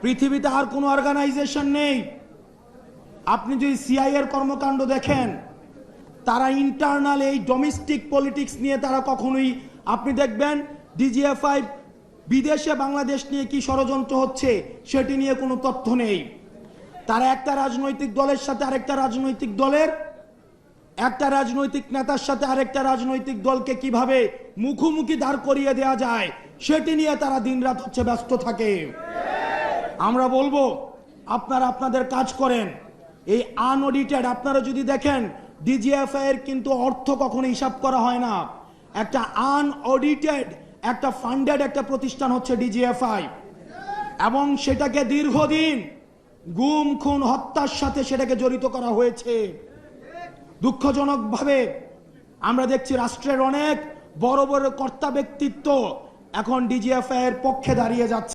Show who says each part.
Speaker 1: পৃথিবীতে আর কোনো অর্গানাইজেশন নেই। আপনি যদি সিআই এর কর্মকাণ্ড দেখেন, তারা ইন্টারনাল এই ডোমেস্টিক পলিটিক্স নিয়ে তারা কখনোই, আপনি দেখবেন ডিজিএফআই বিদেশে বাংলাদেশ নিয়ে কি ষড়যন্ত্র হচ্ছে সেটি নিয়ে কোনো তথ্য নেই। তারা একটা রাজনৈতিক দলের সাথে আরেকটা রাজনৈতিক দলের, একটা রাজনৈতিক নেতার সাথে আরেকটা রাজনৈতিক দলকে কিভাবে মুখোমুখি দাঁড় করিয়ে দেওয়া যায় সেটি নিয়ে তারা দিনরাত হচ্ছে ব্যস্ত থাকে। আমরা বলবো আপনারা আপনাদের কাজ করেন। এই আনঅডিটেড আপনারা যদি দেখেন, ডিজিএফআই এর কিন্তু অর্থ কখনো হিসাব করা হয় না। একটা আনঅডিটেড একটা ফান্ডেড একটা প্রতিষ্ঠান হচ্ছে ডিজিএফআই, এবং সেটাকে দীর্ঘদিন গুম খুন হত্যার সাথে সেটাকে জড়িত করা হয়েছে। দুঃখজনকভাবে আমরা দেখছি রাষ্ট্রের অনেক বড় বড় কর্তা ব্যক্তিত্ব এখন ডিজিএফআই এর পক্ষে দাঁড়িয়ে যাচ্ছে।